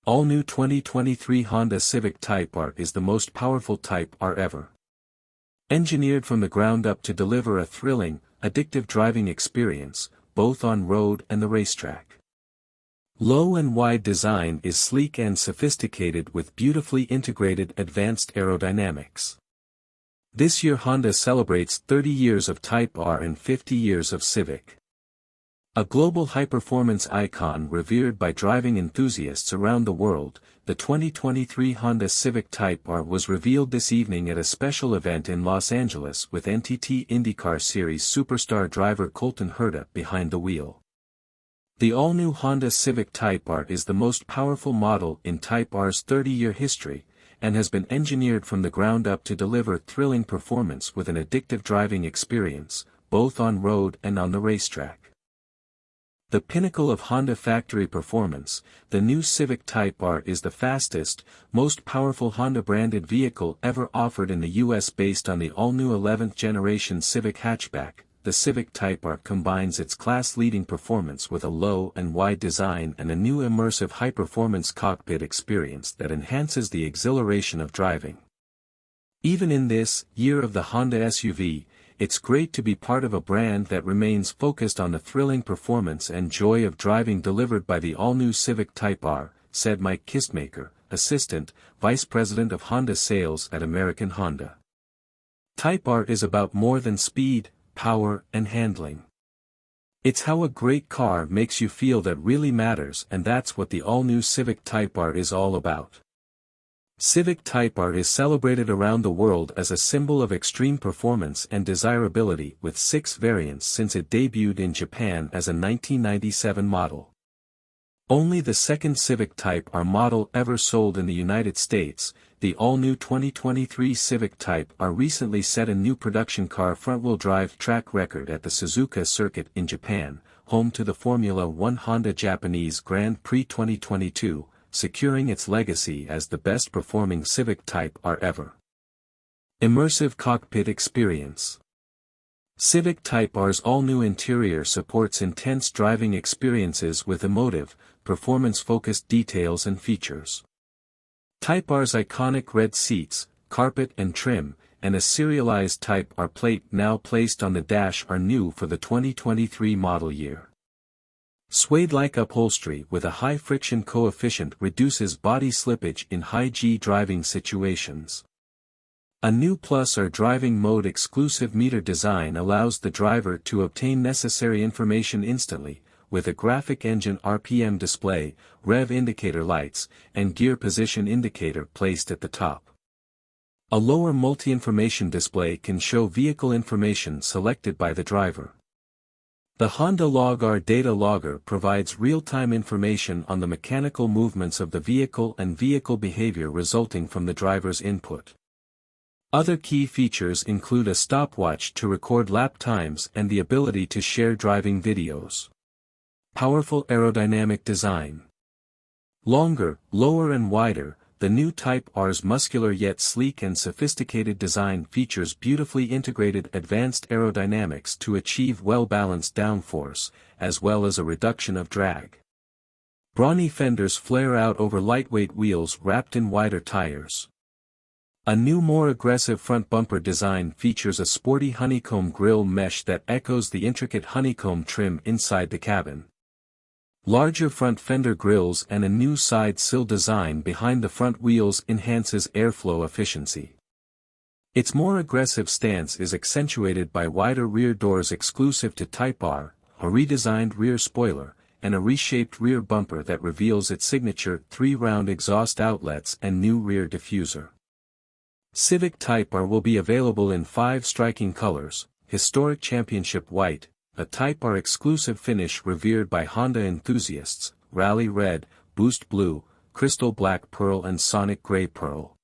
All-new 2023 Honda Civic Type R is the most powerful Type R ever. Engineered from the ground up to deliver a thrilling, addictive driving experience, both on road and the racetrack. Low and wide design is sleek and sophisticated with beautifully integrated advanced aerodynamics. This year Honda celebrates 30 years of Type R and 50 years of Civic. A global high-performance icon revered by driving enthusiasts around the world, the 2023 Honda Civic Type R was revealed this evening at a special event in Los Angeles with NTT INDYCAR Series superstar driver Colton Herta behind the wheel. The all-new Honda Civic Type R is the most powerful model in Type R's 30-year history, and has been engineered from the ground up to deliver thrilling performance with an addictive driving experience, both on road and on the racetrack. The pinnacle of Honda factory performance, the new Civic Type R is the fastest, most powerful Honda-branded vehicle ever offered in the US based on the all-new 11th generation Civic hatchback. The Civic Type R combines its class-leading performance with a low and wide design and a new immersive high-performance cockpit experience that enhances the exhilaration of driving. Even in this year of the Honda SUV, it's great to be part of a brand that remains focused on the thrilling performance and joy of driving delivered by the all-new Civic Type R, said Mike Kistmaker, Assistant Vice President of Honda Sales at American Honda. Type R is about more than speed, power, and handling. It's how a great car makes you feel that really matters, and that's what the all-new Civic Type R is all about. Civic Type R is celebrated around the world as a symbol of extreme performance and desirability with 6 variants since it debuted in Japan as a 1997 model. Only the second Civic Type R model ever sold in the United States, the all-new 2023 Civic Type R recently set a new production car front-wheel drive track record at the Suzuka circuit in Japan, home to the Formula One Honda Japanese Grand Prix 2022. Securing its legacy as the best-performing Civic Type R ever. Immersive cockpit experience. Civic Type R's all-new interior supports intense driving experiences with emotive, performance-focused details and features. Type R's iconic red seats, carpet and trim, and a serialized Type R plate now placed on the dash are new for the 2023 model year. Suede-like upholstery with a high friction coefficient reduces body slippage in high-G driving situations. A new Plus or driving mode exclusive meter design allows the driver to obtain necessary information instantly, with a graphic engine RPM display, rev indicator lights, and gear position indicator placed at the top. A lower multi-information display can show vehicle information selected by the driver. The Honda Log-R data logger provides real-time information on the mechanical movements of the vehicle and vehicle behavior resulting from the driver's input. Other key features include a stopwatch to record lap times and the ability to share driving videos. Powerful aerodynamic design. Longer, lower and wider, the new Type R's muscular yet sleek and sophisticated design features beautifully integrated advanced aerodynamics to achieve well-balanced downforce, as well as a reduction of drag. Brawny fenders flare out over lightweight wheels wrapped in wider tires. A new more aggressive front bumper design features a sporty honeycomb grille mesh that echoes the intricate honeycomb trim inside the cabin. Larger front fender grills and a new side sill design behind the front wheels enhances airflow efficiency. Its more aggressive stance is accentuated by wider rear doors exclusive to Type R, a redesigned rear spoiler, and a reshaped rear bumper that reveals its signature 3-round exhaust outlets and new rear diffuser. Civic Type R will be available in 5 striking colors: Historic Championship White, a Type R exclusive finish revered by Honda enthusiasts, Rally Red, Boost Blue, Crystal Black Pearl and Sonic Gray Pearl.